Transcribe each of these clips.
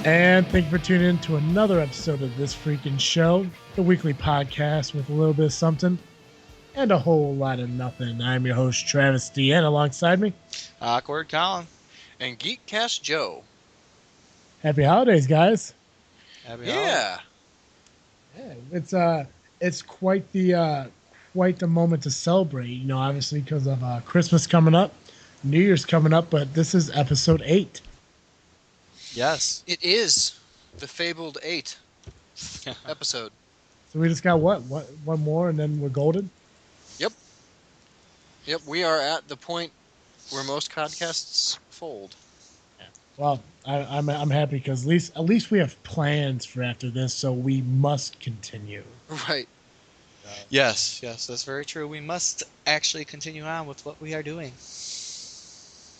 And thank you for tuning in to another episode of This Freakin' Show, the weekly podcast with a little bit of something and a whole lot of nothing. I'm your host, Travis D. And alongside me, Awkward Colin. And Geekcast Joe. happy holidays, guys. Happy holidays. Yeah, it's quite the moment to celebrate. You know, obviously because of Christmas coming up, New Year's coming up, but this is episode 8. Yes. It is the fabled 8 episode. So we just got one more, and then we're golden. Yep, we are at the point where most podcasts fold. Well, I'm happy because at least we have plans for after this, so we must continue. Right. Yes, that's very true. We must actually continue on with what we are doing.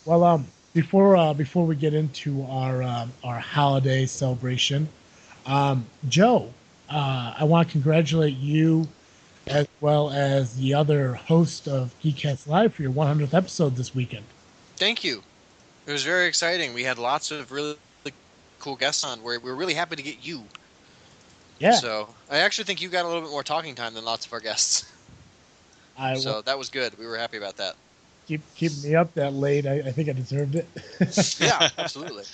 Well, before we get into our holiday celebration, Joe, I want to congratulate you as well as the other host of Geekcast Live for your 100th episode this weekend. Thank you. It was very exciting. We had lots of really cool guests on. We're really happy to get you. Yeah. So I actually think you got a little bit more talking time than lots of our guests. So that was good. We were happy about that. Keep me up that late. I think I deserved it. Yeah, absolutely.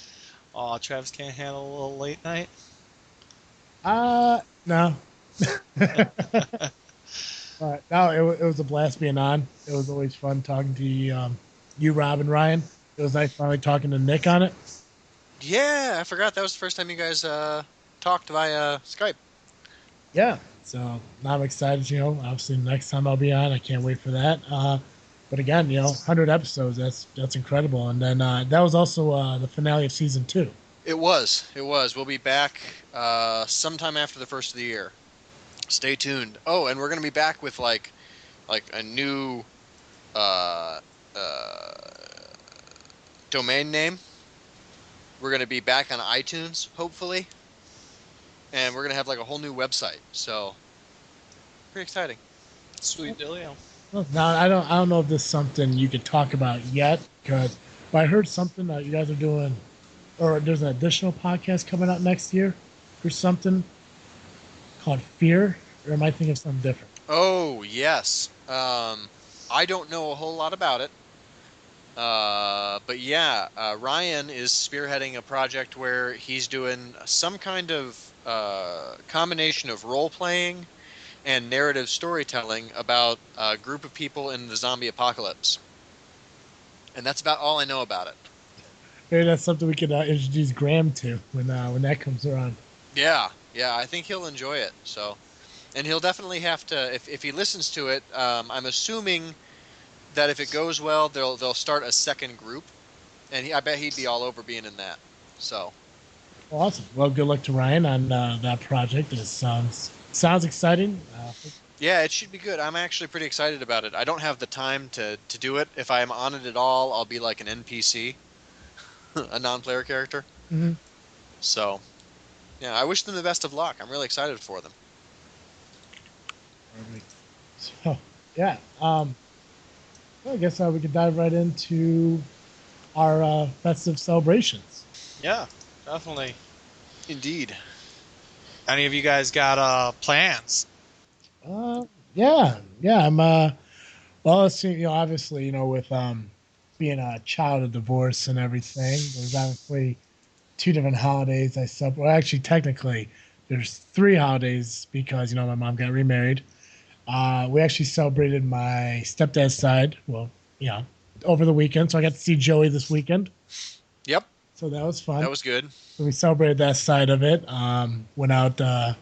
Oh, Travis can't handle a little late night? No. No, it was a blast being on. It was always fun talking to you, Rob, and Ryan. It was nice finally talking to Nick on it. Yeah, I forgot that was the first time you guys talked via Skype. Yeah, so now I'm excited. You know, obviously next time I'll be on. I can't wait for that. But again, 100 episodes. That's incredible. And then that was also the finale of season 2. It was. We'll be back sometime after the first of the year. Stay tuned. Oh, and we're gonna be back with like a new domain name. We're gonna be back on iTunes, hopefully, and we're gonna have like a whole new website. So, pretty exciting. Sweet deal. Now I don't know if this is something you could talk about yet, but I heard something that you guys are doing, or there's an additional podcast coming out next year, or something called Fear, or am I thinking of something different? Oh yes. I don't know a whole lot about it. But yeah, Ryan is spearheading a project where he's doing some kind of combination of role-playing and narrative storytelling about a group of people in the zombie apocalypse. And that's about all I know about it. Maybe that's something we could introduce Graham to when that comes around. Yeah, I think he'll enjoy it. So, and he'll definitely have to, if he listens to it, I'm assuming that if it goes well, they'll start a second group, and I bet he'd be all over being in that. So, Awesome. Well, good luck to Ryan on that project. It sounds exciting. yeah, it should be good. I'm actually pretty excited about it. I don't have the time to do it. If I'm on it at all, I'll be like an NPC, a non-player character. Mm-hmm. So, yeah, I wish them the best of luck. I'm really excited for them. So, yeah. Well, I guess we could dive right into our festive celebrations. Yeah, definitely. Indeed. Any of you guys got plans? Yeah. I'm well, let's see, obviously, with being a child of divorce and everything, there's obviously 2 different holidays I celebrate. Well, actually, technically, there's 3 holidays because, my mom got remarried. We actually celebrated my stepdad's side, over the weekend. So I got to see Joey this weekend. Yep. So that was fun. That was good. So we celebrated that side of it. Went out to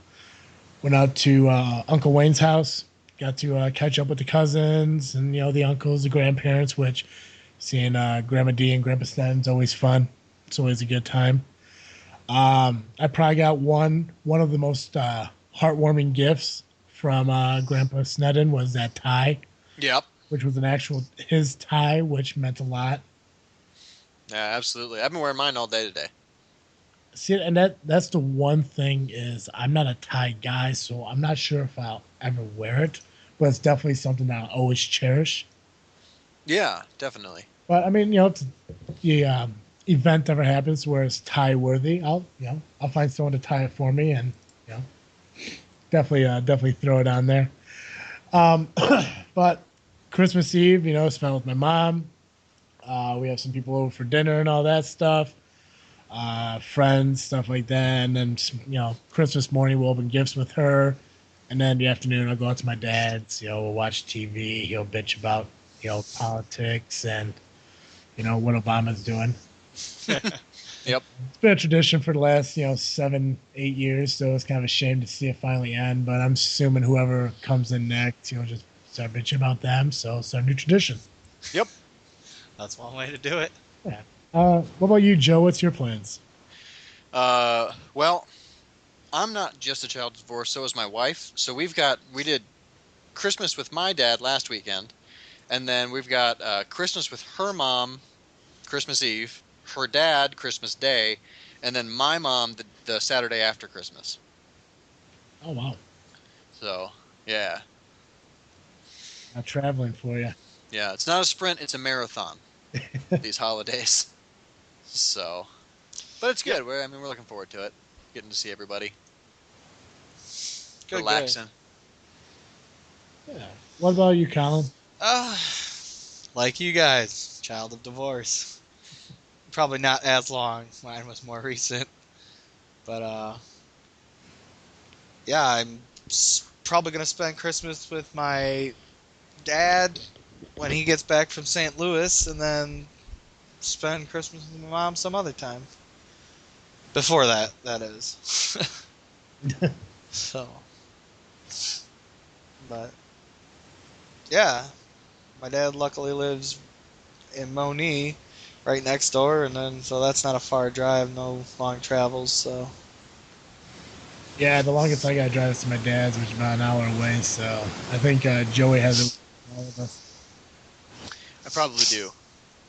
Uncle Wayne's house. Got to catch up with the cousins and the uncles, the grandparents. Which seeing Grandma D and Grandpa Stan's always fun. It's always a good time. I probably got one of the most heartwarming gifts from Grandpa Sneddon was that tie. Yep. Which was his tie, which meant a lot. Yeah, absolutely. I've been wearing mine all day today. See, and that's the one thing is I'm not a tie guy, so I'm not sure if I'll ever wear it, but it's definitely something that I'll always cherish. Yeah, definitely. But I mean, event ever happens where it's tie worthy, I'll find someone to tie it for me, and you know, definitely throw it on there. Um, but Christmas Eve, spent with my mom. We have some people over for dinner and all that stuff. Friends, stuff like that, and then Christmas morning we'll open gifts with her, and then the afternoon I'll go out to my dad's. We'll watch TV. He'll bitch about politics and what Obama's doing. Yep. It's been a tradition for the last 7, 8 years, so it's kind of a shame to see it finally end. But I'm assuming whoever comes in next, just start bitching about them. So it's our new tradition. Yep. That's one way to do it. Yeah. What about you, Joe? What's your plans? Well, I'm not just a child of divorce, so is my wife. So we did Christmas with my dad last weekend, and then we've got Christmas with her mom, Christmas Eve, her dad, Christmas Day, and then my mom the Saturday after Christmas. Oh wow, So, yeah. not traveling for you. Yeah, it's not a sprint, it's a marathon, these holidays. So, but it's good. We're looking forward to it. Getting to see everybody. Good, Relaxing. Yeah. What about you, Colin? Like you guys, child of divorce. Probably not as long. Mine was more recent. But yeah, I'm probably gonna spend Christmas with my dad when he gets back from St. Louis, and then spend Christmas with my mom some other time. Before that is. So, but yeah, my dad luckily lives in Moni, right next door, and then so that's not a far drive, no long travels. So Yeah, the longest I got to drive is to my dad's, which is about an hour away. So I think Joey has it. All of us. I probably do.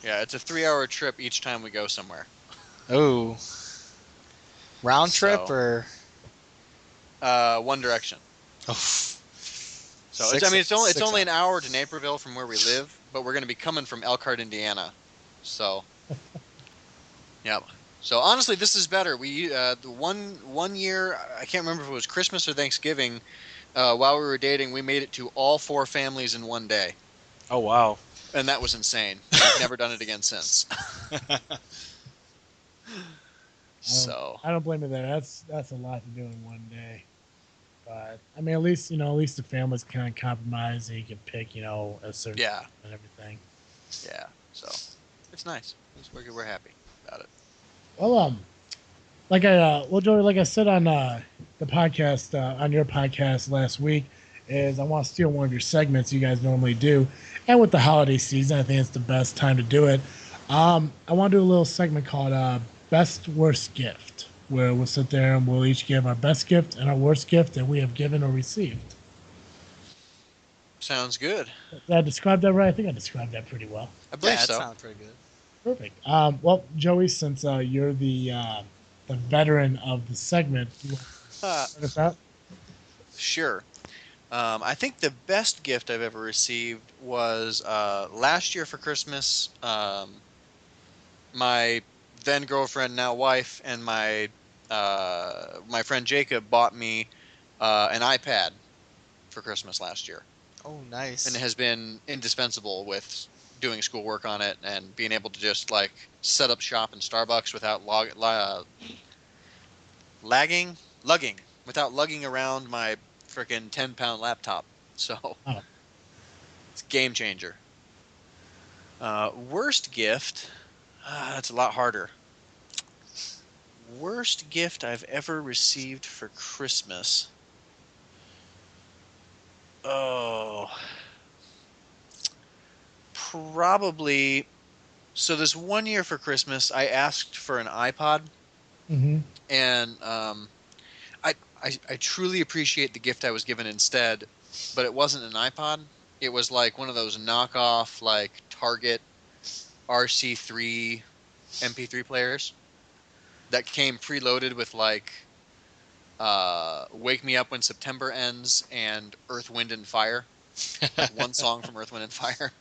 Yeah, it's a 3-hour trip each time we go somewhere. oh, round trip So, or One Direction. oh, So it's only an hour to Naperville from where we live, but we're going to be coming from Elkhart, Indiana. So, yeah. So honestly, this is better. We the one year, I can't remember if it was Christmas or Thanksgiving. While we were dating, we made it to all 4 families in one day, oh wow. and that was insane. We've never done it again since. So, I don't blame you there. That's a lot to do in one day. But I mean, at least the families kind of compromise, and you can pick, a certain yeah, and everything. yeah. So it's nice. We're happy about it. Well, Joey, like I said on the podcast, on your podcast last week, is I want to steal one of your segments you guys normally do, and with the holiday season, I think it's the best time to do it. I want to do a little segment called Best Worst Gift, where we'll sit there and we'll each give our best gift and our worst gift that we have given or received. Sounds good. Did I describe that right? I think I described that pretty well. I believe Yeah, that so. sounds pretty good. Perfect. Well, Joey, since you're the veteran of the segment, you want to start us out? Sure. I think the best gift I've ever received was last year for Christmas. My then girlfriend, now wife, and my friend Jacob bought me an iPad for Christmas last year, Oh, nice. and it has been indispensable with doing schoolwork on it and being able to just like set up shop in Starbucks without lugging, without lugging around my freaking 10-pound laptop. So Oh, it's a game changer. Worst gift? That's a lot harder. Worst gift I've ever received for Christmas. Oh, probably. So this one year for Christmas, I asked for an iPod, mm-hmm. and I truly appreciate the gift I was given instead, but it wasn't an iPod. It was like one of those knockoff like Target RC3 MP3 players that came preloaded with like "Wake Me Up When September Ends" and "Earth, Wind and Fire," like one song from Earth, Wind and Fire.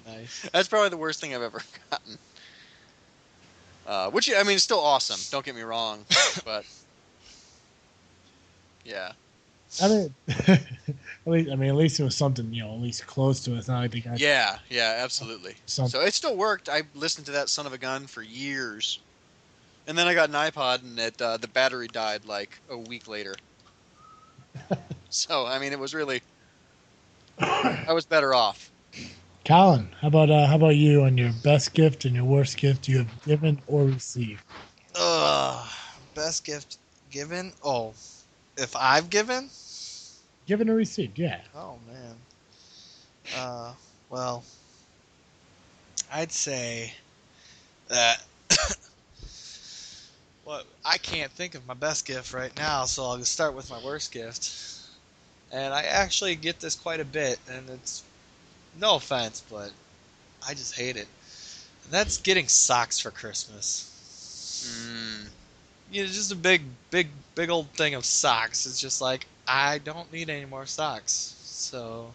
Nice. That's probably the worst thing I've ever gotten. Which I mean, is still awesome. Don't get me wrong, but yeah, I mean, at least it was something, at least close to it. It's not like they got yeah, absolutely. something. So it still worked. I listened to that son of a gun for years, and then I got an iPod, and the battery died like a week later. So I mean, it was really I was better off. Colin, how about you on your best gift and your worst gift you have given or received? Ugh, best gift given? Oh, if I've given? Given or received, yeah. Oh man. Uh, well, I'd say that. Well, I can't think of my best gift right now, so I'll start with my worst gift. And I actually get this quite a bit, and it's no offense, but I just hate it. And that's getting socks for Christmas. Mm, Just a big old thing of socks. It's just like I don't need any more socks. So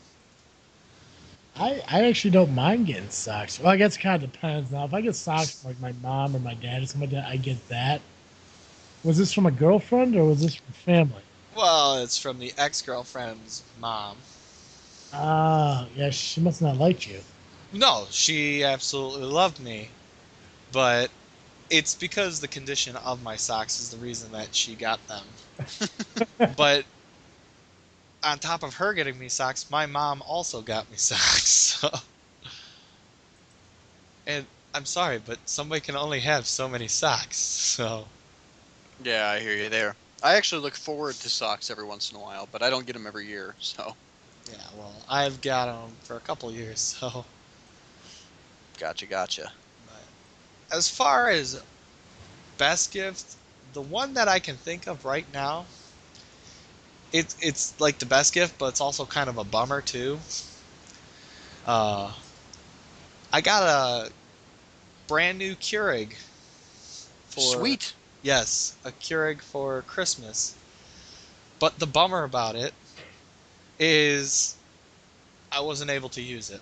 I actually don't mind getting socks. Well, I guess it kind of depends. Now, if I get socks from like my mom or my dad or something like that, I get that. Was this from a girlfriend or was this from family? well, it's from the ex-girlfriend's mom. Ah, yeah, she must not like you. No, she absolutely loved me, but it's because the condition of my socks is the reason that she got them. But on top of her getting me socks, my mom also got me socks. So, and I'm sorry, but somebody can only have so many socks. So, yeah, I hear you there. I actually look forward to socks every once in a while, but I don't get them every year. So yeah, well, I've got them for a couple years. So, gotcha. but as far as best gift, the one that I can think of right now, it's like the best gift, but it's also kind of a bummer too. Uh, I got a brand new Keurig for Sweet. yes, a Keurig for Christmas. But the bummer about it is I wasn't able to use it.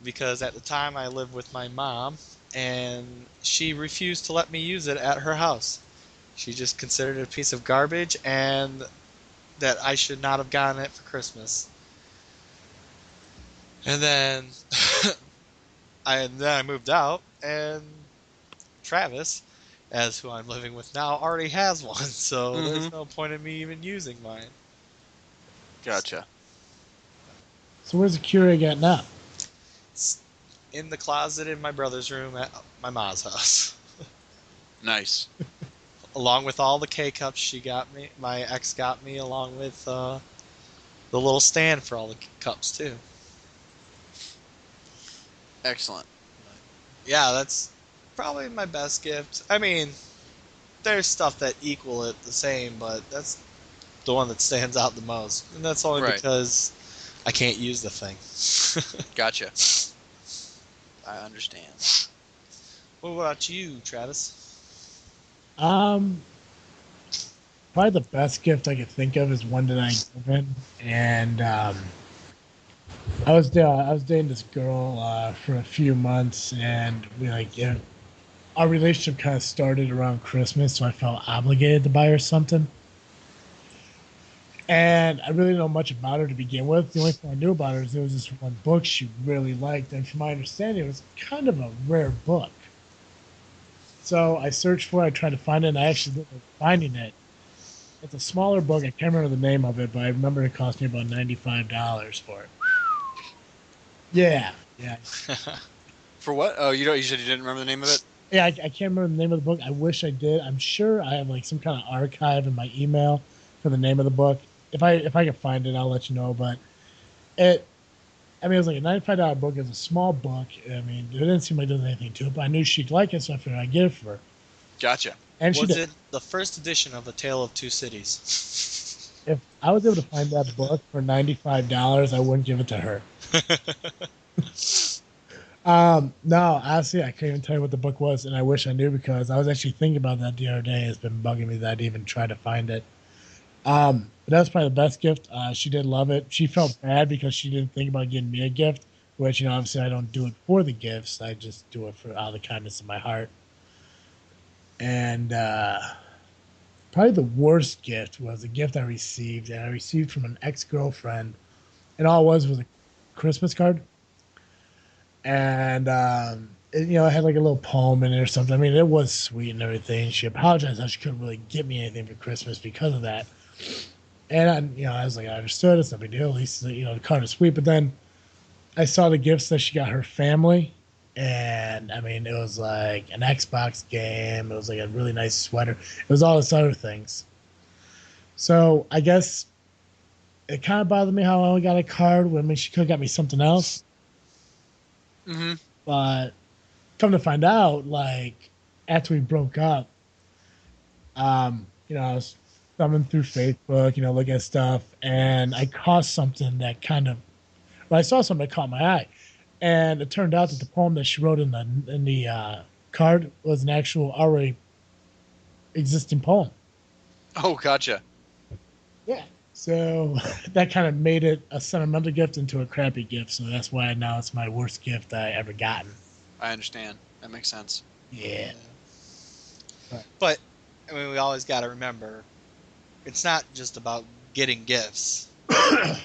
Because at the time I lived with my mom and she refused to let me use it at her house. She just considered it a piece of garbage and that I should not have gotten it for Christmas. And then I moved out and Travis, as who I'm living with now, already has one, so Mm-hmm. there's no point in me even using mine. Gotcha. So where's the Keurig at now? It's in the closet in my brother's room at my mom's house. Nice. Along with all the K cups she got me, my ex got me, along with the little stand for all the cups too. Excellent. Yeah, that's probably my best gift. I mean, there's stuff that equal it the same, but that's the one that stands out the most, and that's only Right. because I can't use the thing. Gotcha. I understand. What about you, Travis? Um, Probably the best gift I could think of is one that I given, and I was dating this girl for a few months, and our relationship kind of started around Christmas, so I felt obligated to buy her something. And I really didn't know much about her to begin with. The only thing I knew about her is there was this one book she really liked, and from my understanding, it was kind of a rare book. So I searched for it, I tried to find it, and I actually ended up finding it. It's a smaller book. I can't remember the name of it, but I remember it cost me about $95 for it. Yeah, yeah, For what? Oh, you said you didn't remember the name of it? yeah. I can't remember the name of the book. I wish I did. I'm sure I have like some kind of archive in my email for the name of the book. If I can find it, I'll let you know. But it, I mean, it was like a $95 book. It was a small book. I mean, it didn't seem like there was anything to it, but I knew she'd like it, so I figured I'd get it for her, Gotcha. and she Was did. it the first edition of A Tale of Two Cities? If I was able to find that book for $95, I wouldn't give it to her. No, honestly, I can't even tell you what the book was, and I wish I knew because I was actually thinking about that the other day. It's been bugging me that I'd even try to find it. But that's probably the best gift. She did love it. She felt bad because she didn't think about getting me a gift, which, obviously I don't do it for the gifts. I just do it for out of the kindness of my heart. And probably the worst gift was a gift I received, and I received from an ex-girlfriend. And all it was a Christmas card. And it had like a little poem in it or something. I mean, it was sweet and everything. She apologized that she couldn't really get me anything for Christmas because of that. And I was like, I understood. It's no big deal. At least the card is sweet. But then I saw the gifts that she got her family, and I mean, it was like an Xbox game. It was like a really nice sweater. It was all this other things. So I guess it kind of bothered me how I only got a card. When, I mean, she could have got me something else. Mm-hmm. But come to find out, like after we broke up, I was thumbing through Facebook, looking at stuff, and I caught something that I saw something that caught my eye, and it turned out that the poem that she wrote in the card was an actual already existing poem. Oh, gotcha. Yeah. So that kind of made it a sentimental gift into a crappy gift. So that's why now it's my worst gift I ever gotten. I understand. That makes sense. Yeah. But I mean, we always got to remember, it's not just about getting gifts. I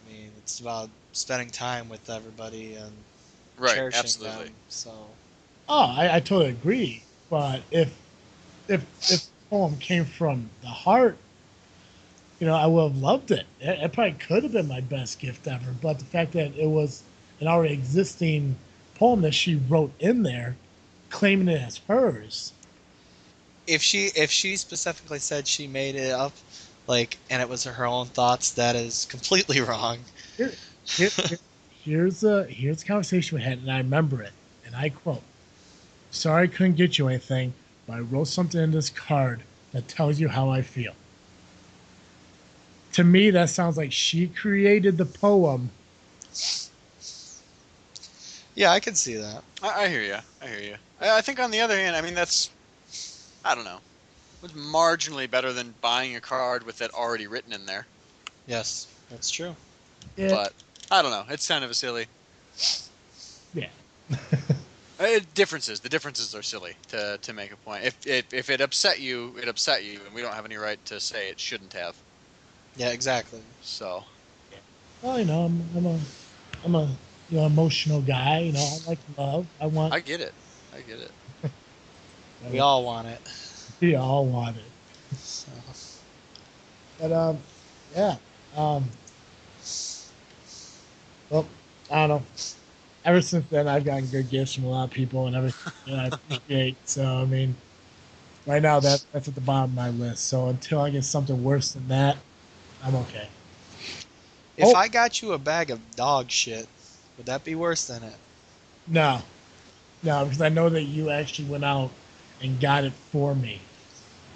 mean, it's about spending time with everybody and cherishing absolutely. them. So. Oh, I totally agree. But if the poem came from the heart, I would have loved it. It probably could have been my best gift ever. But the fact that it was an already existing poem that she wrote in there, claiming it as hers. If she specifically said she made it up, and it was her own thoughts, that is completely wrong. Here's a conversation we had, and I remember it. And I quote, "Sorry I couldn't get you anything, but I wrote something in this card that tells you how I feel." To me, that sounds like she created the poem. Yeah, I can see that. I hear you. I think on the other hand, I mean, I don't know. It's marginally better than buying a card with it already written in there. Yes, that's true. Yeah. But I don't know. It's kind of a silly. Yeah. The differences are silly to make a point. If it upset you, it upset you, and we don't have any right to say it shouldn't have. Yeah, exactly. So. Well, I'm a emotional guy. I like love. I get it. We all want it. We all want it. So. But yeah. Well, I don't know. Ever since then, I've gotten good gifts from a lot of people and everything that I appreciate. So, I mean, right now that's at the bottom of my list. So until I get something worse than that, I'm okay. If I got you a bag of dog shit, would that be worse than it? No, because I know that you actually went out and got it for me.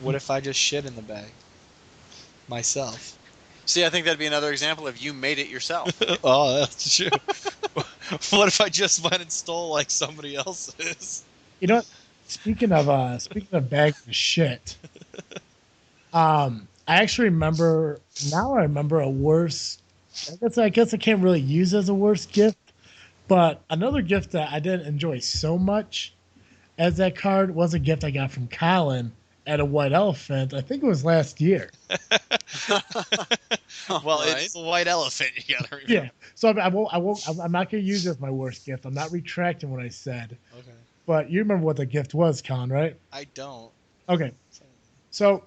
What if I just shit in the bag myself? See, I think that'd be another example of you made it yourself. Oh, that's true. What if I just went and stole like somebody else's? You know what? Speaking of bags of shit, I actually remember now. I remember a worse. I guess I can't really use as a worse gift, but another gift that I didn't enjoy so much as that card was a gift I got from Colin at a White Elephant. I think it was last year. Well, it's the white elephant. You gotta remember. Yeah. So I won't. I'm not going to use it as my worst gift. I'm not retracting what I said. Okay. But you remember what the gift was, Colin, right? I don't. Okay. So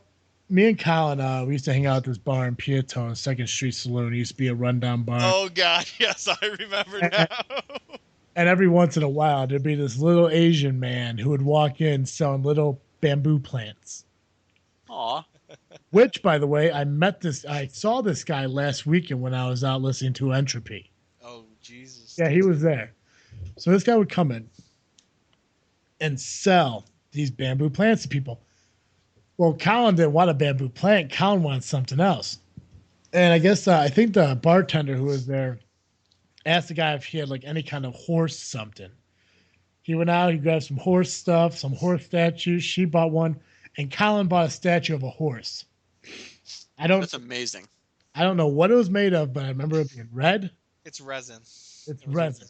me and Colin, we used to hang out at this bar in Peotone, Second Street Saloon. It used to be a rundown bar. Oh God, yes, I remember now. And every once in a while, there'd be this little Asian man who would walk in selling little bamboo plants. Aw. Which, by the way, I saw this guy last weekend when I was out listening to Entropy. Oh Jesus. Yeah, he was there. So this guy would come in and sell these bamboo plants to people. Well, Colin didn't want a bamboo plant. Colin wanted something else. And I guess I think the bartender who was there asked the guy if he had like any kind of horse something. He went out, he grabbed some horse stuff, some horse statues. She bought one, and Colin bought a statue of a horse. That's amazing. I don't know what it was made of, but I remember it being red. It's resin. It's resin.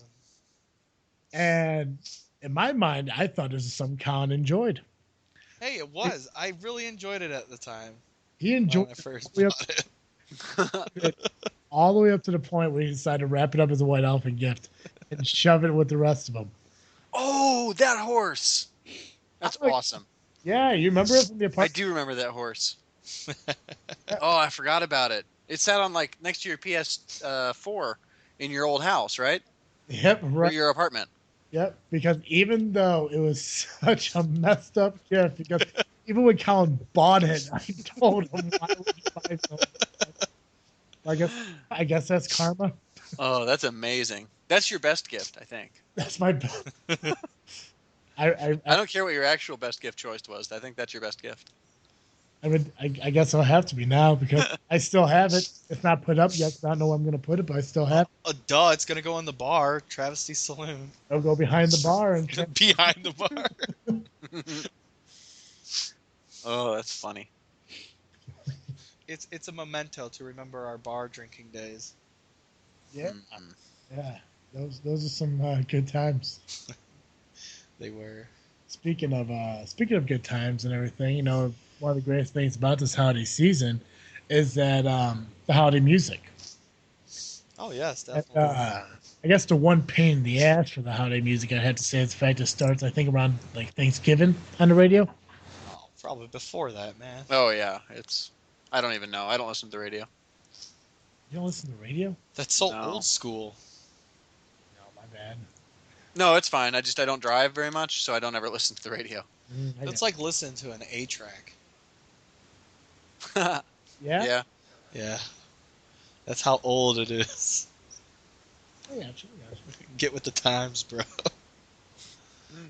And in my mind, I thought this was something Colin enjoyed. Hey, it was. I really enjoyed it at the time He when enjoyed I it first all the way bought it. all the way up to the point where he decided to wrap it up as a white elephant gift and shove it with the rest of them. Oh, that horse! That's Like, awesome. yeah, you remember it from the I apartment? do remember that horse. Oh, I forgot about it. It sat on like next to your PS4 in your old house, right? Yep, Or right. your apartment. Yep, because even though it was such a messed up gift, because even when Colin bought it, I told him, "Why would you buy something?" I guess that's karma. Oh, that's amazing. That's your best gift, I think. That's my. I don't care what your actual best gift choice was. I think that's your best gift. I guess I'll have to be now because I still have it. It's not put up yet. I don't know where I'm going to put it, but I still have it. Duh, it's gonna go in the bar, Travesty Saloon, I'll go behind the bar and try. behind the bar. Oh, that's funny. It's a memento to remember our bar drinking days. Yeah, Mm-mm. yeah. Those are some good times. They were. Speaking of good times and everything, one of the greatest things about this holiday season is that the holiday music. Oh yes, And, definitely. I guess the one pain in the ass for the holiday music I had to say is the fact it starts I think around like Thanksgiving on the radio. Oh, probably before that, man. Oh yeah, I don't even know. I don't listen to the radio. You don't listen to the radio? That's so No. old school. No, my bad. No, it's fine. I don't drive very much, so I don't ever listen to the radio. It's like listening to an A track. Yeah. Yeah. Yeah, that's how old it is. I got you. Get with the times, bro.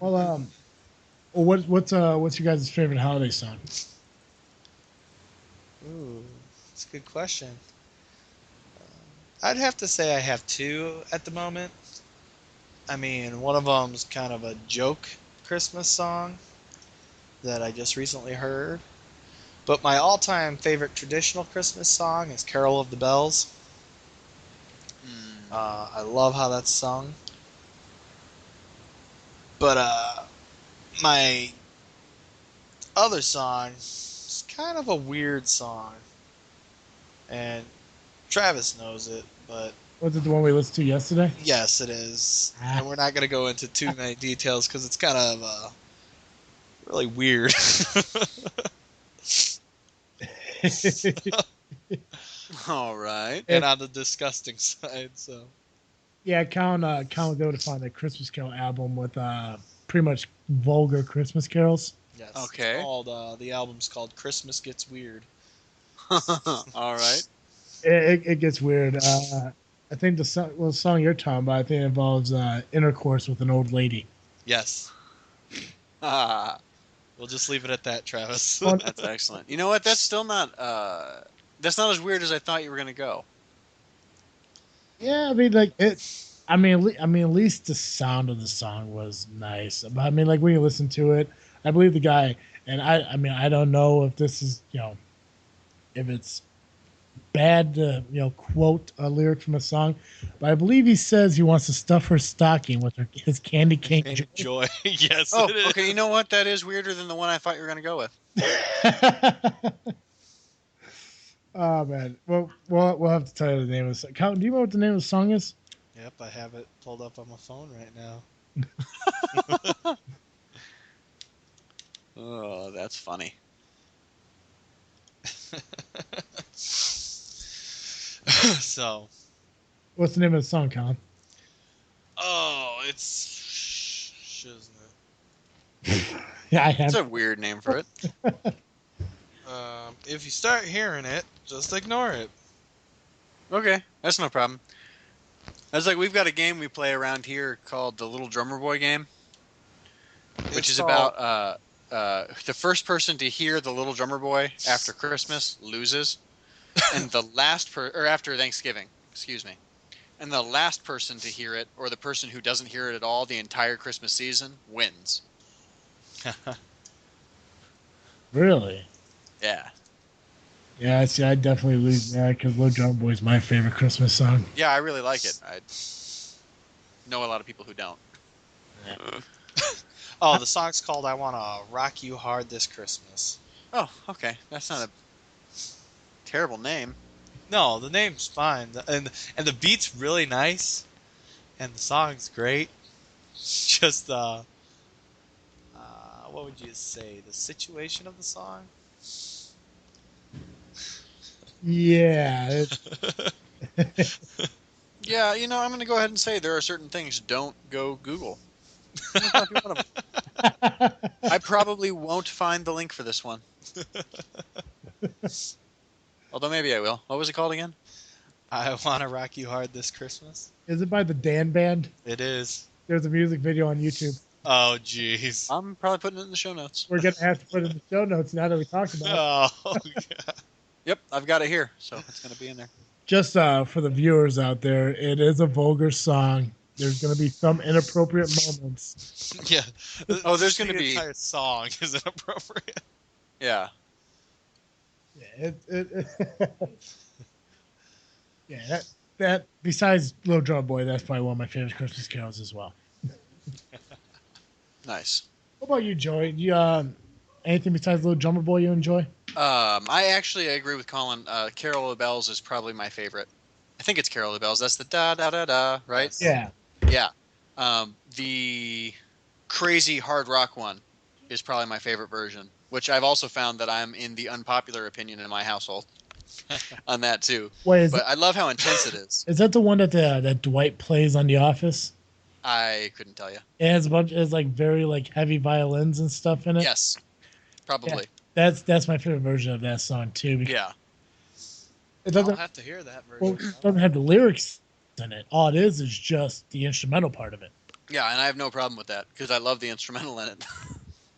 Well, what's your guys' favorite holiday song? Ooh, that's a good question. I'd have to say I have two at the moment. I mean, one of them's kind of a joke Christmas song that I just recently heard. But my all-time favorite traditional Christmas song is "Carol of the Bells." Mm. I love how that's sung. But my other song is kind of a weird song, and Travis knows it, but Was it the one we listened to yesterday? yes, it is. Ah. And we're not going to go into too many details because it's kind of really weird. All right. And on the disgusting side, so. Yeah, Colin was able to find a Christmas Carol album with pretty much vulgar Christmas carols. Yes. Okay. It's called, the album's called Christmas Gets Weird. All right. It gets weird. I think the song you're talking about, I think it involves intercourse with an old lady. Yes. Ah, We'll just leave it at that, Travis. that's excellent. You know what? That's still not. That's not as weird as I thought you were gonna go. Yeah, I mean, like it. At least the sound of the song was nice. But I mean, like when you listen to it, I believe the guy, and I don't know if this is, if it's bad to, quote a lyric from a song, but I believe he says he wants to stuff her stocking with his candy cane. And joy. Yes, Oh, it is. okay. You know what? That is weirder than the one I thought you were gonna go with. Oh man, well, we'll have to tell you the name of the song. Count, do you know what the name of the song is? Yep, I have it pulled up on my phone right now. Oh, that's funny. So, What's the name of the song, Colin? it's Shiznit. Yeah, I That's have. a weird name for it. If you start hearing it, just ignore it. Okay, that's no problem. I was like, we've got a game we play around here called the Little Drummer Boy game, which is about the first person to hear the Little Drummer Boy after Christmas loses, and the or after Thanksgiving, excuse me, and the last person to hear it, or the person who doesn't hear it at all the entire Christmas season, wins. Really? Yeah. Yeah, see, I definitely lose that because "Low Drummer Boy" is my favorite Christmas song. Yeah, I really like it. I know a lot of people who don't. Oh, the song's called "I Wanna Rock You Hard This Christmas." Oh, okay. That's not a terrible name. No, the name's fine, and the beat's really nice, and the song's great. Just what would you say? The situation of the song? Yeah. Yeah, I'm going to go ahead and say there are certain things. Don't go Google. That's not one of them. I probably won't find the link for this one. Although maybe I will. What was it called again? I Wanna Rock You Hard This Christmas. Is it by the Dan Band? It is. There's a music video on YouTube. Oh, jeez. I'm probably putting it in the show notes. We're gonna have to put it in the show notes now that we talked about it. Oh, yeah. Yep, I've got it here, so it's going to be in there. Just for the viewers out there, it is a vulgar song. There's going to be some inappropriate moments. Yeah. Oh, there's going to The be. entire song is inappropriate. Yeah. Yeah, yeah. That besides Little Drummer Boy, that's probably one of my favorite Christmas carols as well. Nice. What about you, Joey? You anything besides Little Drummer Boy you enjoy? I agree with Colin. Carol of the Bells is probably my favorite. I think it's Carol of the Bells. That's the da da da da, right? Yeah. Yeah. The crazy hard rock one is probably my favorite version, which I've also found that I'm in the unpopular opinion in my household on that too. Wait, But I love how intense it is. is that the one that Dwight plays on The Office? I couldn't tell you. It has it's like very like heavy violins and stuff in it. Yes, probably. That's my favorite version of that song too. Because Yeah. it I'll doesn't have to hear that well, version. it doesn't have the lyrics in it. All it is just the instrumental part of it. Yeah, and I have no problem with that because I love the instrumental in it,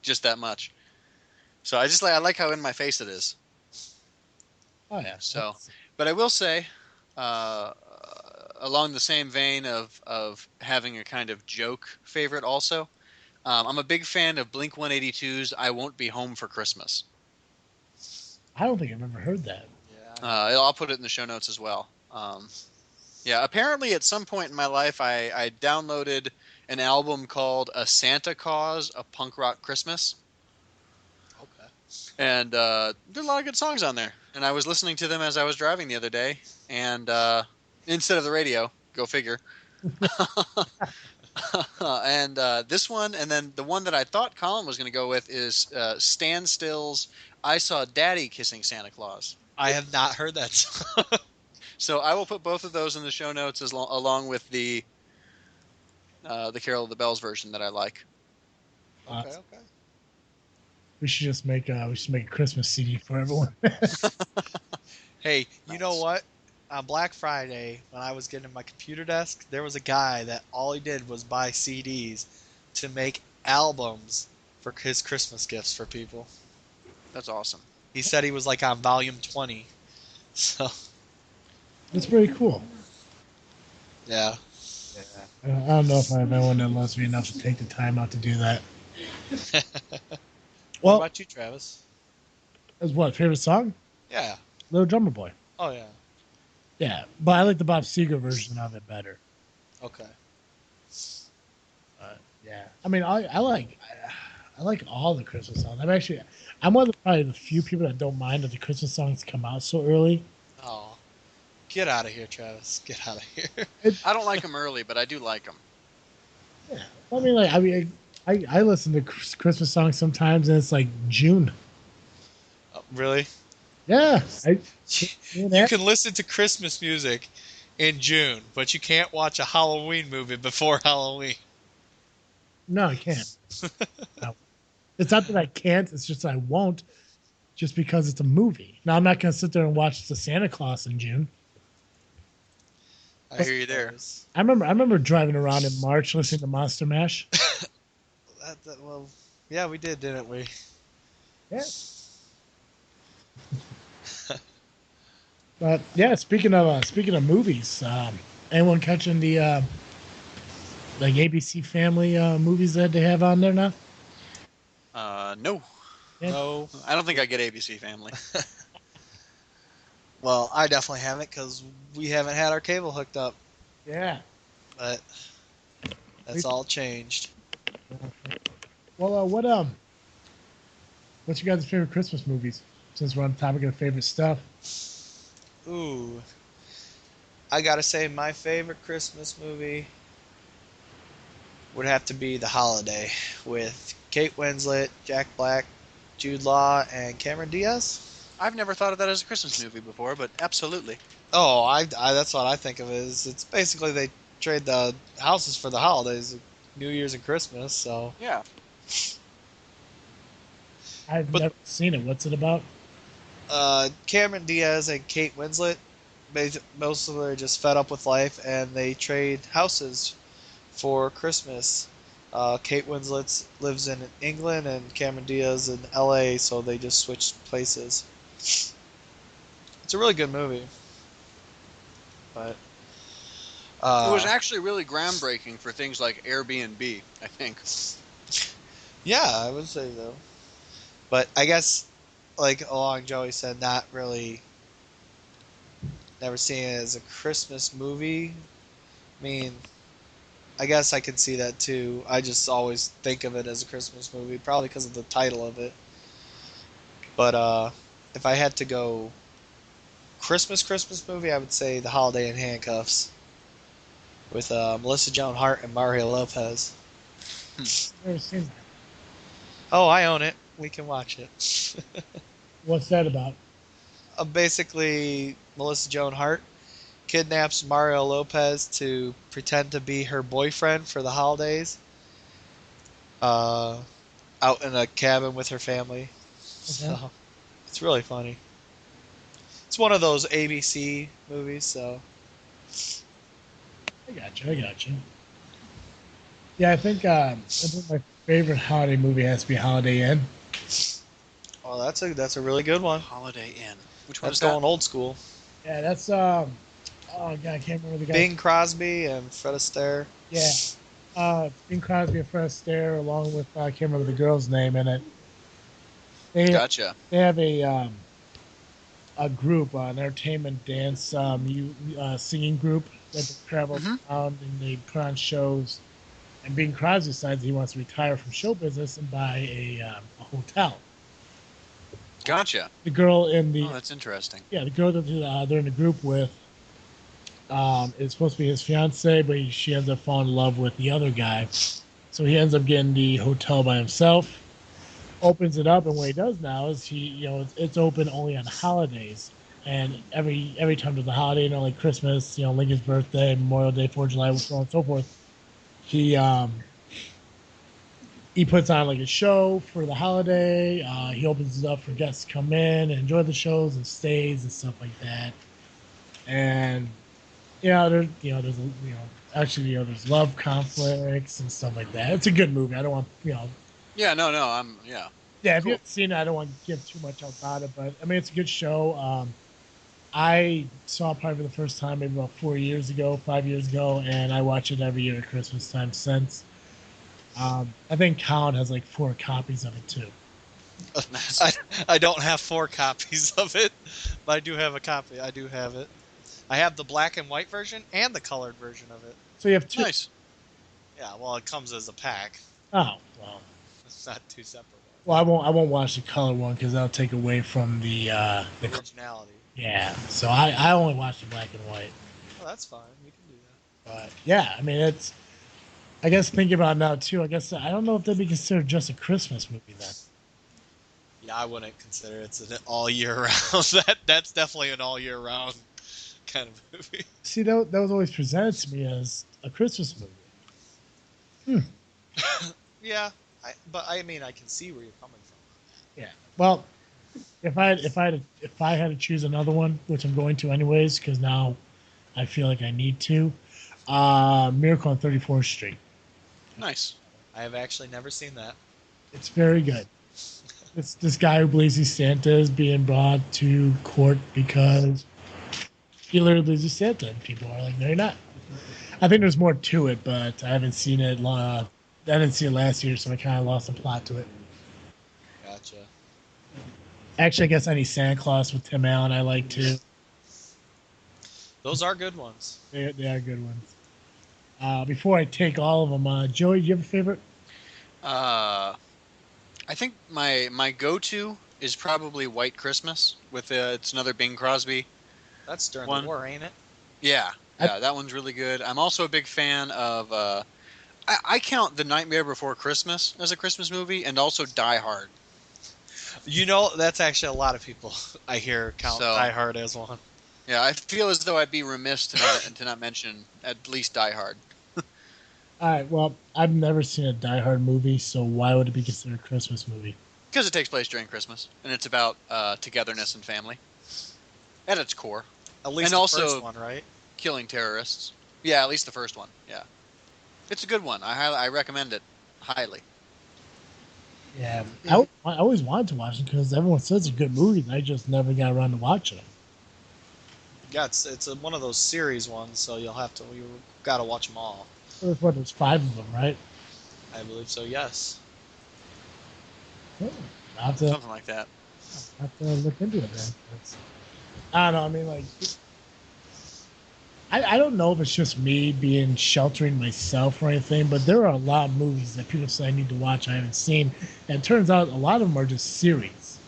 just that much. So I like how in my face it is. Oh yeah. So, but I will say, along the same vein of having a kind of joke favorite, also, I'm a big fan of Blink 182's "I Won't Be Home for Christmas." I don't think I've ever heard that. Yeah. I'll put it in the show notes as well. Yeah, apparently at some point in my life, I downloaded an album called "A Santa Cause: A Punk Rock Christmas." Okay. And there are a lot of good songs on there. And I was listening to them as I was driving the other day, and instead of the radio, go figure. And this one, and then the one that I thought Colin was going to go with is Stan Still's "I Saw Daddy Kissing Santa Claus." I have not heard that song. So I will put both of those in the show notes along with the Carol of the Bells version that I like. Okay, okay. We should just make a Christmas CD for everyone. Hey, you Nice. know what? On Black Friday, when I was getting my computer desk, there was a guy that all he did was buy CDs to make albums for his Christmas gifts for people. That's awesome. He said he was like on volume 20. So, That's very cool. yeah. I don't know if I have anyone that loves me enough to take the time out to do that. What Well, about you, Travis? that's what favorite song? Yeah. Little Drummer Boy. Oh, yeah. Yeah, but I like the Bob Seger version of it better. Okay. Yeah, I mean, I like all the Christmas songs. I'm one of probably the few people that don't mind that the Christmas songs come out so early. Oh. Get out of here, Travis. Get out of here. I don't like them early, but I do like them. Yeah, I listen to Christmas songs sometimes, and it's like June. Oh, really? Yeah, You can listen to Christmas music in June, but you can't watch a Halloween movie before Halloween. No, I can't. No. It's not that I can't. It's just I won't, just because it's a movie. Now I'm not going to sit there and watch the Santa Claus in June. I hear you there. I remember driving around in March listening to Monster Mash. Well, yeah, we did, didn't we? Yeah. But yeah, speaking of movies, anyone catching the like ABC Family movies that they have on there now? No. Yeah. No. I don't think I get ABC Family. Well, I definitely haven't because we haven't had our cable hooked up, Yeah. but that's all changed. Well, what's your guys' favorite Christmas movies? Since we're on the topic of favorite stuff. Ooh, I gotta say, my favorite Christmas movie would have to be The Holiday with Kate Winslet, Jack Black, Jude Law, and Cameron Diaz. I've never thought of that as a Christmas movie before, but absolutely. Oh, I that's what I think of it. It's basically they trade the houses for the holidays, New Year's and Christmas. So, Yeah. I've but never seen it. What's it about? Cameron Diaz and Kate Winslet, most of them are just fed up with life, and they trade houses for Christmas. Kate Winslet lives in England, and Cameron Diaz in L.A., so they just switched places. It's a really good movie, but It was uh, actually really groundbreaking for things like Airbnb, I think. yeah, I would say so. But I guess, like along Joey said, not really, never seen it as a Christmas movie. I mean, I guess I can see that too. I just always think of it as a Christmas movie, probably because of the title of it. But if I had to go Christmas movie, I would say The Holiday in Handcuffs with Melissa Joan Hart and Mario Lopez. Hmm. Never seen that. Oh, I own it. We can watch it. What's that about? Basically, Melissa Joan Hart kidnaps Mario Lopez to pretend to be her boyfriend for the holidays, uh, out in a cabin with her family. Okay, So it's really funny. It's one of those ABC movies, so I got you. I got you. Yeah, I think my favorite holiday movie has to be Holiday Inn. oh, that's a really good one. Holiday Inn. Which one That's is that? going old school. Yeah, that's oh god, I can't remember the guy. Bing Crosby and Fred Astaire. Yeah, it's Bing Crosby and Fred Astaire, along with I can't remember the girl's name in it. They Gotcha. they have a group, an entertainment dance singing group that they travel Mm-hmm. around and they put on shows. And Bing Crosby decides he wants to retire from show business and buy a hotel. Gotcha. The girl in Oh, the that's interesting. yeah, the girl that they're in the group with is supposed to be his fiance, but she ends up falling in love with the other guy. So he ends up getting the hotel by himself. Opens it up, and what he does now is it's open only on holidays, and every time there's a holiday, like Christmas, Lincoln's birthday, Memorial Day, 4th of July, so on and so forth. He he puts on like a show for the holiday. He opens it up for guests to come in and enjoy the shows and stays and stuff like that. And there's actually there's love conflicts and stuff like that. It's a good movie. I don't want Yeah, no, yeah. yeah. If you Cool. haven't seen it, I don't want to give too much about it, but I mean it's a good show. I saw it probably for the first time maybe about 4 years ago, 5 years ago, and I watch it every year at Christmas time since. I think Colin has like 4 copies of it too. I, I don't have 4 copies of it, but I do have a copy. I do have it. I have the black and white version and the colored version of it. So you have two. Nice. Yeah, well, it comes as a pack. Oh well. It's not two separate Well, ones. I won't watch the color one because that'll take away from the Originality. yeah. So I only watch the black and white. Oh, that's fine. We can do that. But yeah, I mean it's. I guess thinking about it now too. I guess I don't know if that'd be considered just a Christmas movie then. Yeah, I wouldn't consider it's an all year round. That's definitely an all year round kind of movie. See, that was always presented to me as a Christmas movie. Yeah, but I mean, I can see where you're coming from. Yeah. Well, if I had to choose another one, which I'm going to anyways, because now I feel like I need to. Miracle on 34th Street. Nice. I have actually never seen that. It's very good. It's this guy who believes he's Santa is being brought to court because he literally believes he's Santa, and people are like, "No, you're not." I think there's more to it, but I haven't seen it. I didn't see it last year, so I kind of lost the plot to it. Gotcha. Actually, I guess any Santa Claus with Tim Allen I like too. Those are good ones. They are good ones. Before I take all of them, Joey, do you have a favorite? Uh, I think my go-to is probably White Christmas with it's another Bing Crosby That's during the one. war, ain't it? Yeah, I, yeah, that one's really good. I'm also a big fan of. I count The Nightmare Before Christmas as a Christmas movie, and also Die Hard. You know, that's actually a lot of people I hear count So Die Hard as one. yeah, I feel as though I'd be remiss to not mention at least Die Hard all right. Well, I've never seen a Die Hard movie, so why would it be considered a Christmas movie? because it takes place during Christmas and it's about togetherness and family at its core, At least and the first also one, right? killing terrorists. Yeah, at least the first one. Yeah, it's a good one. I recommend it highly. Yeah, I always wanted to watch it because everyone says it's a good movie, and I just never got around to watching it. Yeah, it's one of those series ones, so you gotta watch them all. There's 5 of them, right? I believe so. Yes. Oh, I'll have to, Something like that. look into it then. I don't know. I mean, like, I don't know if it's just me being sheltering myself or anything, but there are a lot of movies that people say I need to watch I haven't seen, and it turns out a lot of them are just series.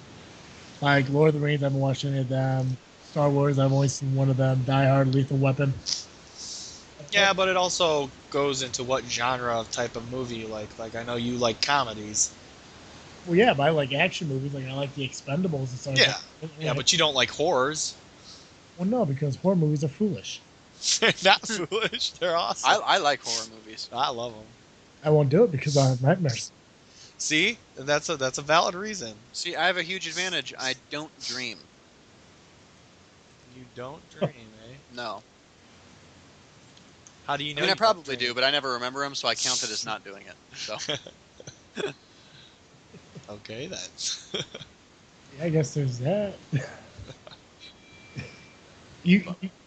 Like Lord of the Rings, I haven't watched any of them. Star Wars, I've only seen one of them. Die Hard, Lethal Weapon. Yeah, but it also goes into what genre of type of movie you like. Like I know you like comedies. Well, yeah, but I like action movies. Like I like the Expendables and stuff. Yeah. Like Yeah, but you don't like horrors. well, no, because horror movies are foolish. They're not foolish. They're awesome. I like horror movies. I love them. I won't do it because I have nightmares. See, that's a valid reason. See, I have a huge advantage. I don't dream. You don't dream, eh? No. How do you know? I mean, I you don't probably dream? do, but I never remember them, so I count it as not doing it. So Okay then. Yeah, I guess there's that.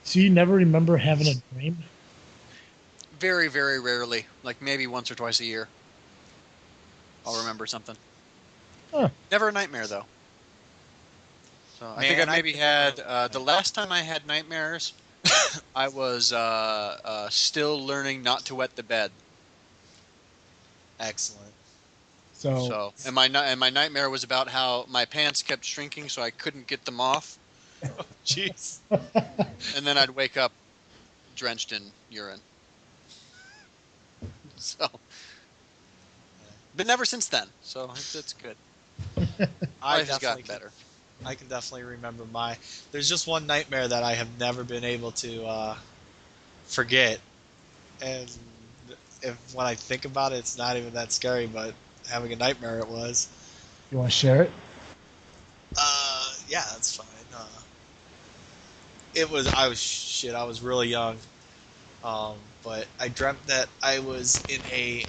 So you never remember having a dream? very, very rarely, like maybe once or twice a year, I'll remember something. Huh. Never a nightmare though. So I Man, think I've I maybe think had about- the last time I had nightmares. I was still learning not to wet the bed. Excellent. So So and my nightmare was about how my pants kept shrinking, so I couldn't get them off, Jeez. and then I'd wake up drenched in urine. So, but never since then. So it's good. I Life has gotten definitely better. I can definitely remember my. There's just one nightmare that I have never been able to forget, and if when I think about it, it's not even that scary. But having a nightmare, it was. you want to share it? Yeah, that's fine. It was. I was shit. I was really young, but I dreamt that I was in a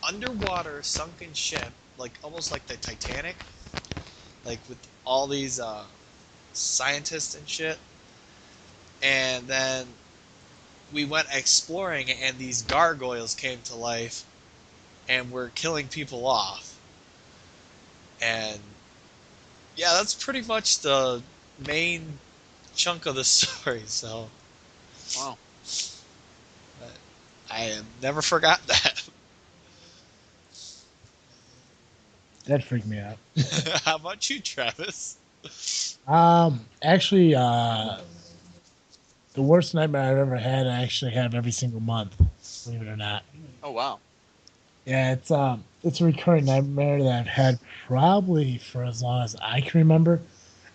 underwater sunken ship, like almost like the Titanic, like with all these scientists and shit. And then we went exploring, and these gargoyles came to life, and were killing people off. And yeah, that's pretty much the main chunk of the story. So Wow. I have never forgot that. That freaked me out. How about you, Travis? Actually, the worst nightmare I've ever had, I actually have every single month. Believe it or not. Oh wow. Yeah, it's a recurring nightmare that I've had probably for as long as I can remember,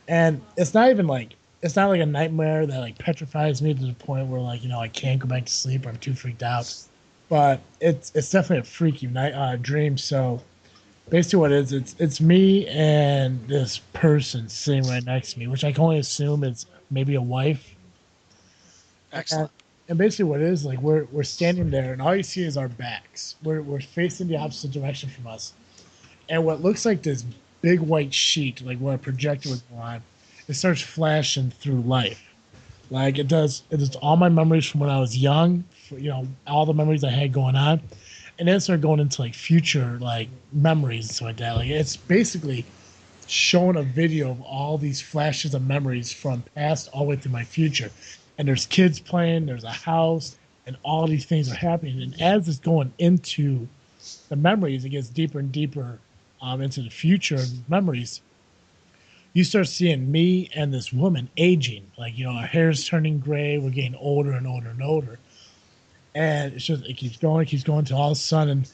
and it's not like a nightmare that like petrifies me to the point where like I can't go back to sleep or I'm too freaked out. But it's definitely a freaky night dream. So basically, what it is it's me and this person sitting right next to me, which I can only assume is maybe a wife. Excellent. And basically, what it is like we're standing there, and all you see is our backs. We're facing the opposite direction from us, and what looks like this big white sheet, like what a projector would go on, it starts flashing through life. Like it does. It does all my memories from when I was young. All the memories I had going on, and then it started going into like future like memories and stuff like that. Like it's basically showing a video of all these flashes of memories from past all the way through my future. And there's kids playing, there's a house, and all these things are happening. And as it's going into the memories, it gets deeper and deeper into the future of these memories. You start seeing me and this woman aging. Like, our hair's turning gray. We're getting older and older and older. And it keeps going till all of a sudden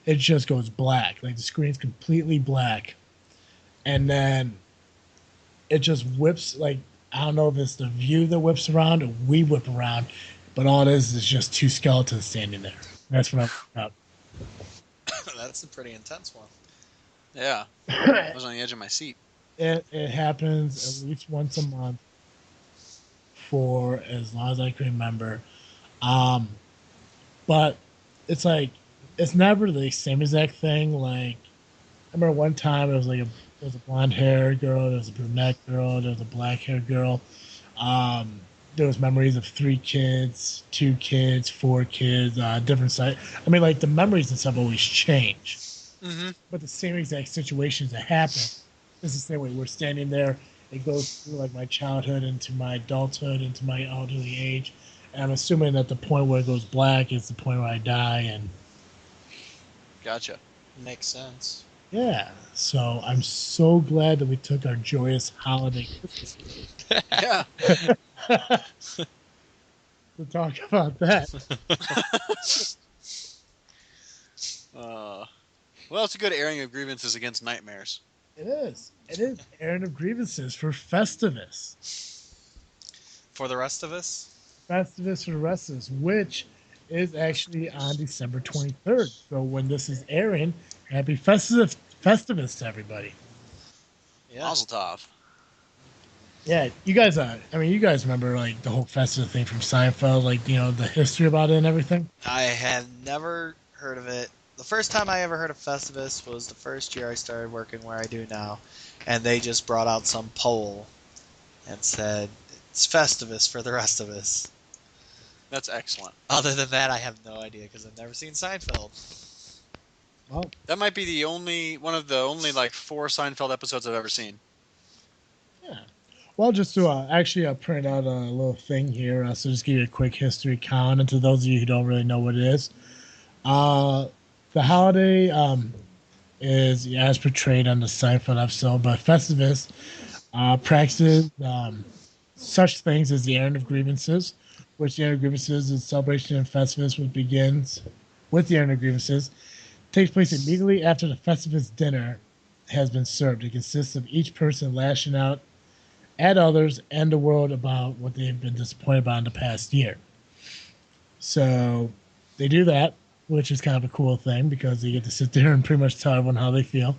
it just goes black. Like the screen's completely black. And then it just whips, like, I don't know if it's the view that whips around or we whip around, but all it is just two skeletons standing there. That's what I'm up. That's a pretty intense one. Yeah. I was on the edge of my seat. It happens at least once a month for as long as I can remember. But it's like it's never the same exact thing. Like I remember one time there was a blonde haired girl, there was a brunette girl, there was a black haired girl. There was memories of 3 kids, 2 kids, 4 kids, different sites. I mean, like the memories and stuff always change, but the same exact situations that happen. It's the same way we're standing there. It goes through like my childhood into my adulthood into my elderly age, and I'm assuming that the point where it goes black is the point where I die. And Gotcha. Makes sense. yeah, so I'm so glad that we took our joyous holiday Yeah. to talk about that. Well, it's a good airing of grievances against nightmares. It is. It is airing of grievances for Festivus. For the rest of us? Festivus for the rest of us, which is actually on December 23rd. So when this is airing, happy Festivus to everybody. Yeah. Mazel tov. Yeah, you guys. You guys remember like the whole Festivus thing from Seinfeld, like the history about it and everything. I had never heard of it. The first time I ever heard of Festivus was the first year I started working where I do now, and they just brought out some poll and said it's Festivus for the rest of us. That's excellent. Other than that, I have no idea because I've never seen Seinfeld. Well, That might be one of the only like 4 Seinfeld episodes I've ever seen. yeah. Well, just to actually print out a little thing here, so just give you a quick history count, and to those of you who don't really know what it is, the holiday is as portrayed on the Seinfeld episode, but Festivus practices such things as the airing of grievances, which the airing of grievances is celebration of Festivus, which begins with the airing of grievances, takes place immediately after the Festivus dinner has been served. It consists of each person lashing out at others and the world about what they've been disappointed about in the past year. So they do that, which is kind of a cool thing because they get to sit there and pretty much tell everyone how they feel.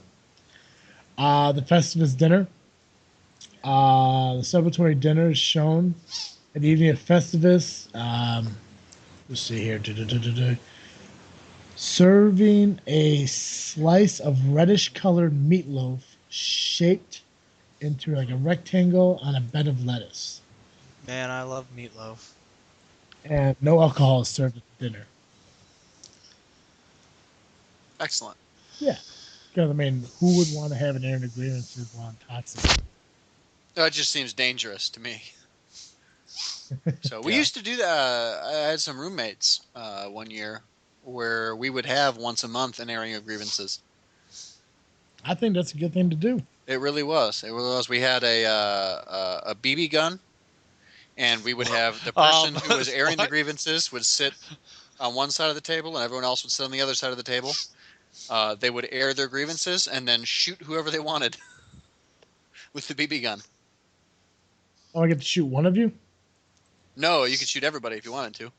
The Festivus dinner, the celebratory dinner is shown at the evening of Festivus. Let's see here. Serving a slice of reddish colored meatloaf shaped into like a rectangle on a bed of lettuce. Man, I love meatloaf. And no alcohol is served at the dinner. Excellent. Yeah. Because, who would want to have an airing of grievances while intoxicated? That just seems dangerous to me. So we used to do that. I had some roommates one year where we would have once a month an airing of grievances. I think that's a good thing to do. It really was. It was. We had a BB gun, and we would have the person who was airing the grievances would sit on one side of the table, and everyone else would sit on the other side of the table. They would air their grievances and then shoot whoever they wanted with the BB gun. Oh, I get to shoot one of you? No, you could shoot everybody if you wanted to.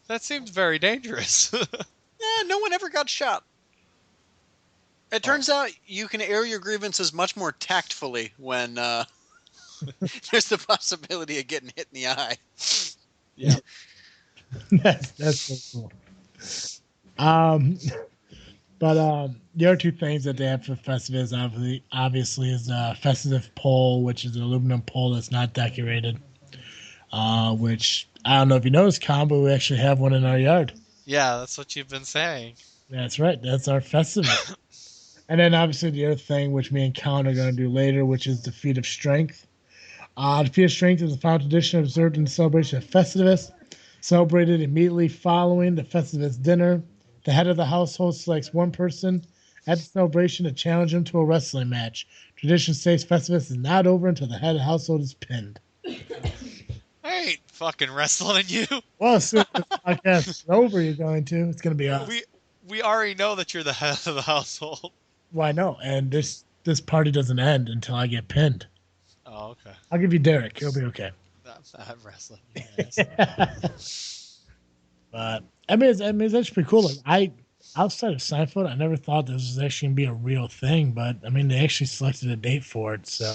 That seems very dangerous. No one ever got shot. It turns out you can air your grievances much more tactfully when there's the possibility of getting hit in the eye. Yeah. That's so cool. But the other two things that they have for Festivus obviously is a festive pole, which is an aluminum pole that's not decorated. Which I don't know if you noticed, Con, but we actually have one in our yard. Yeah, that's what you've been saying. That's right. That's our Festivus. And then obviously the other thing, which me and Con are going to do later, which is the Feat of Strength. The Feat of Strength is a final tradition observed in the celebration of Festivus, celebrated immediately following the Festivus dinner. The head of the household selects one person at the celebration to challenge him to a wrestling match. Tradition states Festivus is not over until the head of the household is pinned. I ain't fucking wrestling you. Well, as soon as this podcast is over, you're going to. It's going to be us. We already know that you're the head of the household. Well, I know. And this party doesn't end until I get pinned. Oh, okay. I'll give you Derek. He'll be okay. I'm wrestling. But it's actually pretty cool. Like outside of Seinfeld, I never thought this was actually gonna be a real thing. But I mean, they actually selected a date for it, so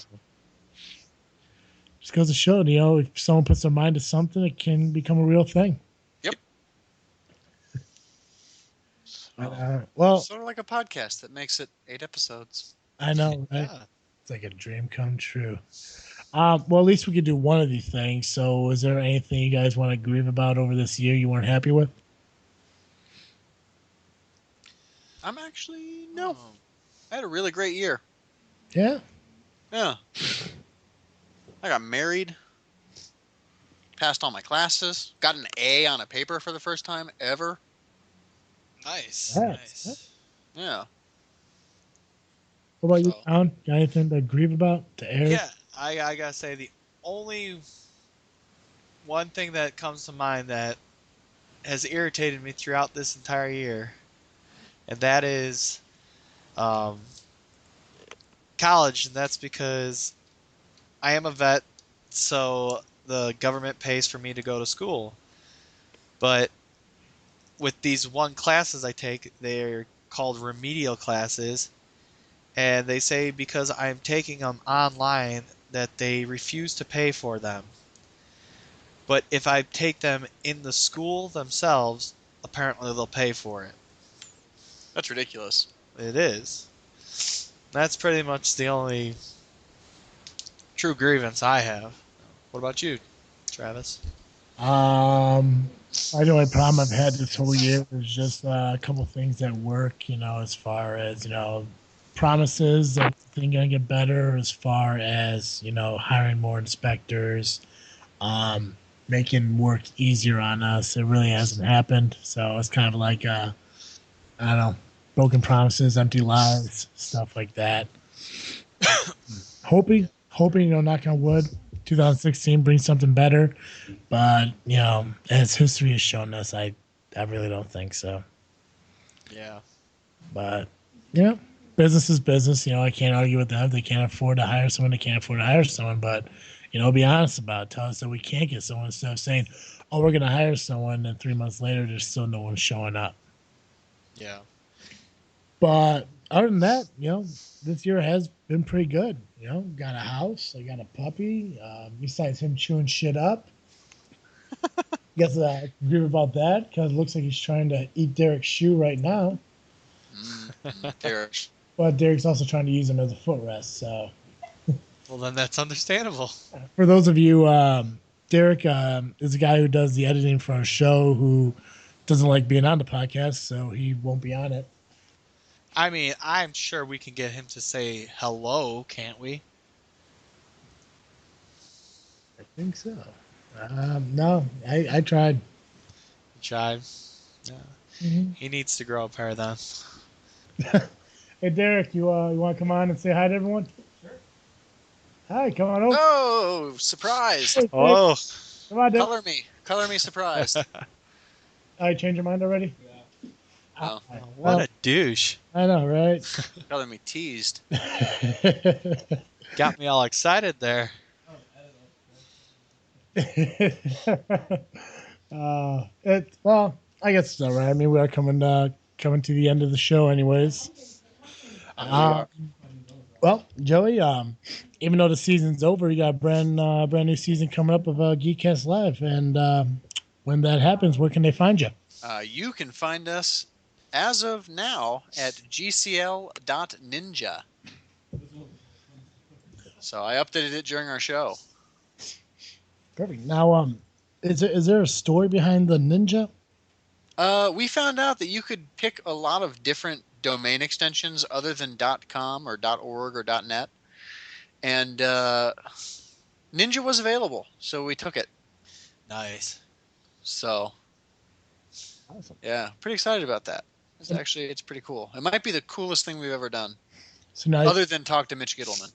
just goes to show, if someone puts their mind to something, it can become a real thing. Yep. Well, sort of like a podcast that makes it 8 episodes. I know, right? Yeah. It's like a dream come true. Well, at least we could do one of these things. So, is there anything you guys want to grieve about over this year you weren't happy with? I'm actually no. I had a really great year. Yeah. Yeah. I got married, passed all my classes, got an A on a paper for the first time ever. Nice. Yes. Nice. Yeah. What about you, So- Alan? Got anything to grieve about to air? Yeah, I gotta say the only one thing that comes to mind that has irritated me throughout this entire year, and that is college, and that's because I am a vet, so the government pays for me to go to school. But with these one classes I take, they're called remedial classes, and they say because I'm taking them online that they refuse to pay for them. But if I take them in the school themselves, apparently they'll pay for it. That's ridiculous. It is. That's pretty much the only true grievance I have. What about you, Travis? I know a problem I've had this whole year is just a couple things at work, as far as, promises that things gonna get better, as far as, hiring more inspectors, making work easier on us. It really hasn't happened. So it's kind of like, I don't know, broken promises, empty lies, stuff like that. hoping, knock on wood, 2016 brings something better. But, as history has shown us, I really don't think so. Yeah. But, business is business. I can't argue with them. They can't afford to hire someone. They can't afford to hire someone. But, be honest about it. Tell us that we can't get someone instead of saying, oh, we're going to hire someone. And 3 months later, there's still no one showing up. Yeah. But other than that, this year has been pretty good. Got a house. I got a puppy. Besides him chewing shit up. Guess I agree about that because it looks like he's trying to eat Derek's shoe right now. Derek. But Derek's also trying to use him as a footrest. So, Well, then that's understandable. for those of you, Derek is a guy who does the editing for our show who doesn't like being on the podcast, so he won't be on it. I mean, I'm sure we can get him to say hello, can't we? I think so. No, I tried. Tried. Yeah. Mm-hmm. He needs to grow a pair then. Hey, Derek, you want to come on and say hi to everyone? Sure. Hi, come on over. Oh, surprise! Hey, Derek, Oh, come on, Derek. Color me surprised. I changed your mind already? Oh. what a douche. I know, right? Color me teased. Got me all excited there. Well, I guess it's all right. I mean, we are coming to the end of the show, anyways. Well, Joey, even though the season's over, you got a brand new season coming up of Geekcast Live, and when that happens, where can they find you? You can find us as of now at gcl.ninja. So I updated it during our show. Perfect. Now, is there a story behind the ninja? We found out that you could pick a lot of different domain extensions other than .com or .org or .net, and Ninja was available, so we took it. Nice. So, Awesome. yeah, pretty excited about that. It's pretty cool. It might be the coolest thing we've ever done, So now, other than talk to Mitch Gittleman.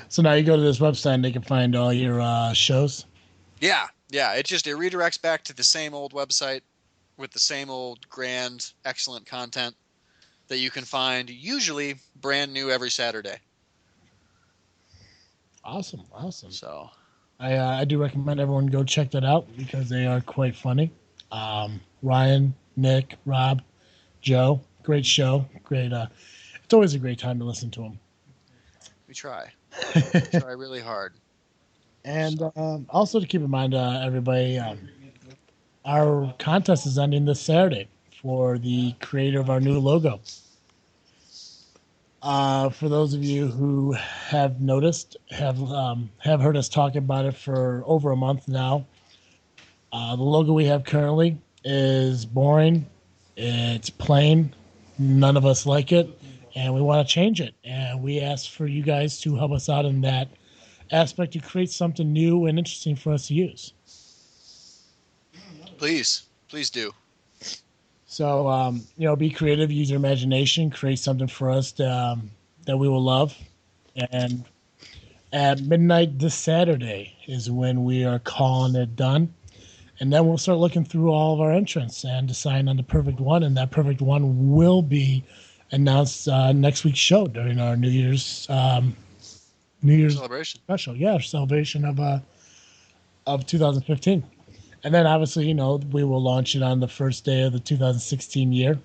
so now you go to this website and they can find all your shows. Yeah. It redirects back to the same old website with the same old grand, excellent content that you can find usually brand new every Saturday. Awesome. So I do recommend everyone go check that out because they are quite funny. Ryan, Nick, Rob, Joe, great show. Great. It's always a great time to listen to them. we try. We try really hard. And also to keep in mind, everybody, our contest is ending this Saturday for the creator of our new logo. For those of you who have noticed, have heard us talk about it for over a month now, the logo we have currently is boring. It's plain. None of us like it, and we want to change it. And we ask for you guys to help us out in that aspect to create something new and interesting for us to use. Please do. So, be creative, use your imagination, create something for us that we will love. And at midnight this Saturday is when we are calling it done. And then we'll start looking through all of our entrants and deciding on the perfect one. And that perfect one will be announced next week's show during our New Year's Celebration special. Yeah, celebration of 2015. And then obviously, we will launch it on the first day of the 2016 year.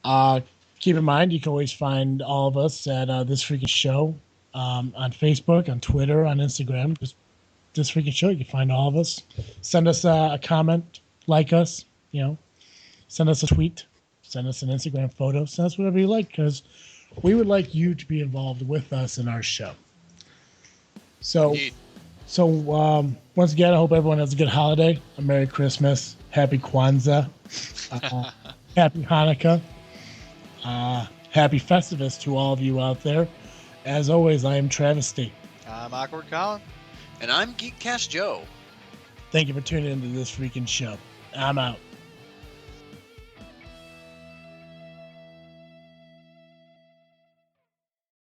Keep in mind, you can always find all of us at This Freakin' Show on Facebook, on Twitter, on Instagram. Just This Freakin' Show. You can find all of us. Send us a comment, like us, send us a tweet, send us an Instagram photo, send us whatever you like, because we would like you to be involved with us in our show. So, Indeed. Once again, I hope everyone has a good holiday, a Merry Christmas, Happy Kwanzaa, Happy Hanukkah, Happy Festivus to all of you out there. As always, I am Travesty. I'm Awkward Colin. And I'm Geekcast Joe. Thank you for tuning into This Freakin' Show. I'm out.